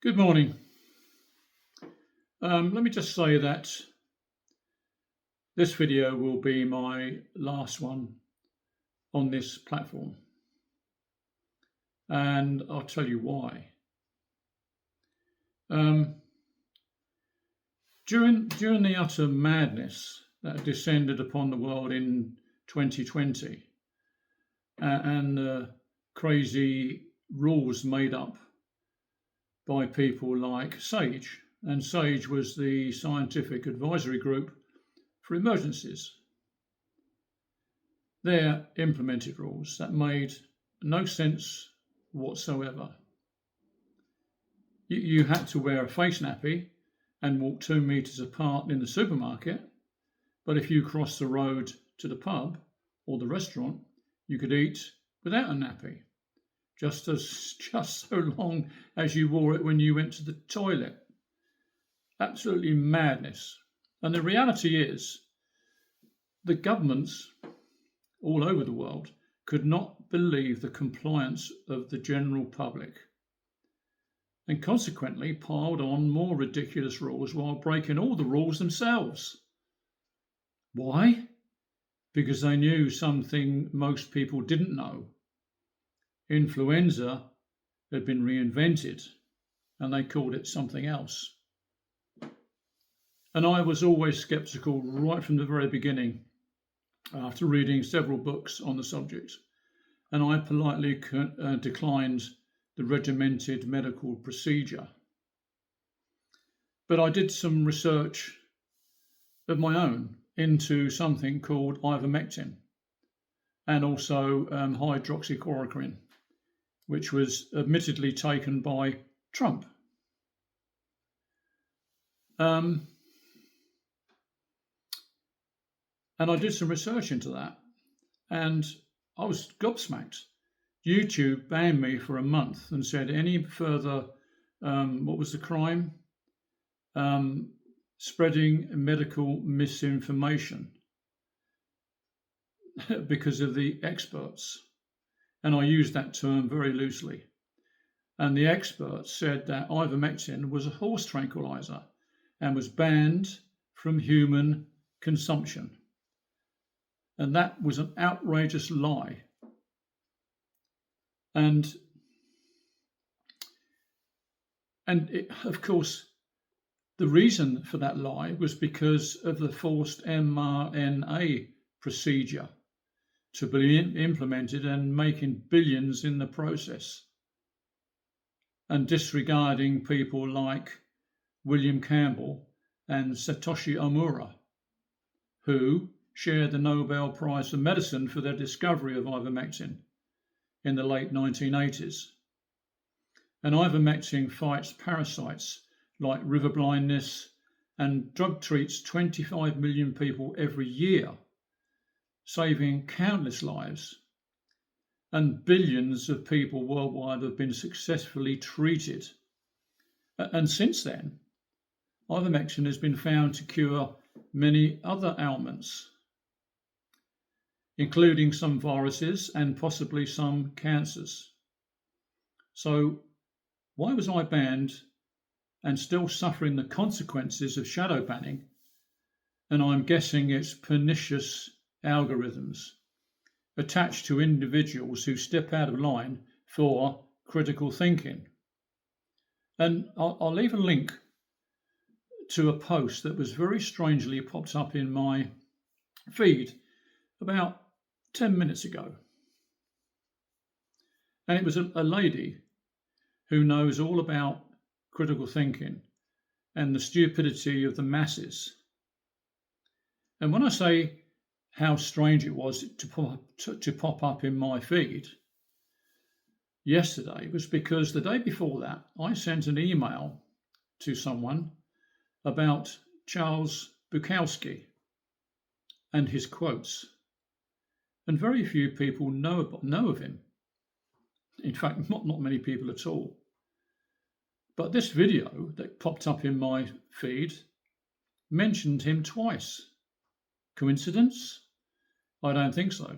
Good morning. Let me just say that this video will be my last one on this platform, and I'll tell you why. During the utter madness that descended upon the world in 2020, and the crazy rules made up by people like SAGE, and SAGE was the scientific advisory group for emergencies. They're implemented rules that made no sense whatsoever. You had to wear a face nappy and walk 2 meters apart in the supermarket, but if you crossed the road to the pub or the restaurant, you could eat without a nappy, just so long as you wore it when you went to the toilet. Absolutely madness. And the reality is, the governments all over the world could not believe the compliance of the general public, and consequently piled on more ridiculous rules while breaking all the rules themselves. Why? Because they knew something most people didn't know. Influenza had been reinvented, and they called it something else. And I was always skeptical right from the very beginning, after reading several books on the subject, and I politely declined the regimented medical procedure. But I did some research of my own into something called ivermectin, and also hydroxychloroquine, which was admittedly taken by Trump. And I did some research into that, and I was gobsmacked. YouTube banned me for a month and said any further, what was the crime? Spreading medical misinformation because of the experts. And I used that term very loosely. And the experts said that ivermectin was a horse tranquilizer and was banned from human consumption. And that was an outrageous lie. And of course, the reason for that lie was because of the forced mRNA procedure to be implemented and making billions in the process, and disregarding people like William Campbell and Satoshi Omura, who shared the Nobel Prize for Medicine for their discovery of ivermectin in the late 1980s. And ivermectin fights parasites like river blindness and drug treats 25 million people every year, saving countless lives. And billions of people worldwide have been successfully treated. And since then, ivermectin has been found to cure many other ailments, including some viruses and possibly some cancers. So why was I banned and still suffering the consequences of shadow banning? And I'm guessing it's pernicious algorithms attached to individuals who step out of line for critical thinking. And I'll leave a link to a post that was very strangely popped up in my feed about 10 minutes ago. And it was a lady who knows all about critical thinking and the stupidity of the masses. And when I say how strange it was to pop up in my feed yesterday, was because the day before that, I sent an email to someone about Charles Bukowski and his quotes. And very few people know of him. In fact, not many people at all. But this video that popped up in my feed mentioned him twice. Coincidence? I don't think so.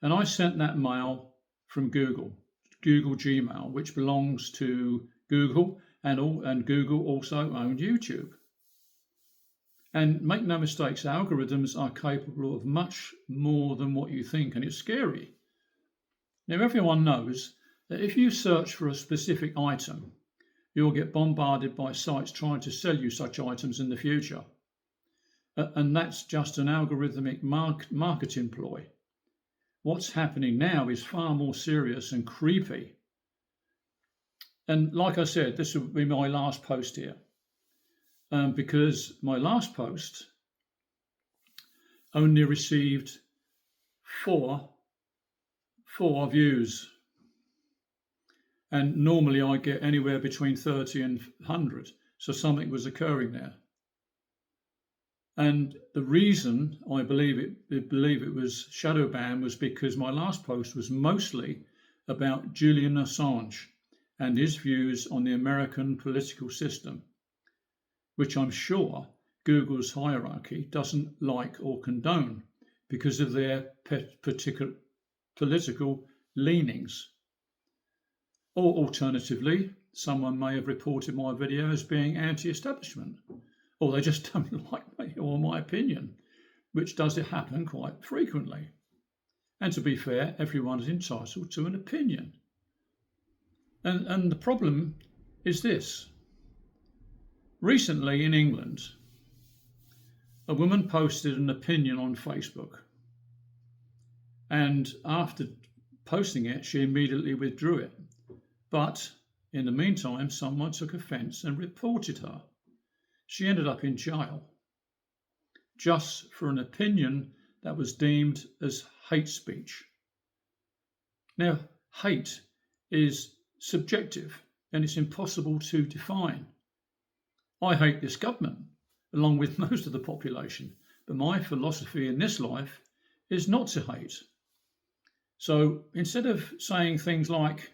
And I sent that mail from Google Gmail, which belongs to Google, and Google also owned YouTube. And make no mistakes, algorithms are capable of much more than what you think, and it's scary. Now, everyone knows that if you search for a specific item, you'll get bombarded by sites trying to sell you such items in the future. And that's just an algorithmic marketing ploy. What's happening now is far more serious and creepy. And like I said, this will be my last post here, because my last post only received four views. And normally I get anywhere between 30 and 100. So something was occurring there. And the reason I believe it was shadow banned was because my last post was mostly about Julian Assange and his views on the American political system, which I'm sure Google's hierarchy doesn't like or condone because of their particular political leanings. Or alternatively, someone may have reported my video as being anti-establishment, or they just don't like me or my opinion, which does happen quite frequently. And to be fair, everyone is entitled to an opinion. And the problem is this. Recently in England, a woman posted an opinion on Facebook. And after posting it, she immediately withdrew it. But in the meantime, someone took offence and reported her. She ended up in jail just for an opinion that was deemed as hate speech. Now, hate is subjective and it's impossible to define. I hate this government, along with most of the population, but my philosophy in this life is not to hate. So instead of saying things like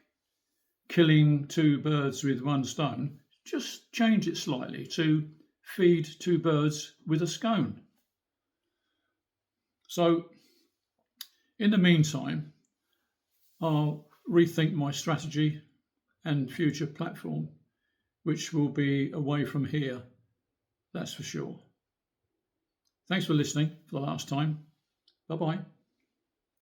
killing two birds with one stone, just change it slightly to feed two birds with a scone. So in the meantime, I'll rethink my strategy and future platform, which will be away from here, that's for sure. Thanks for listening for the last time. Bye-bye.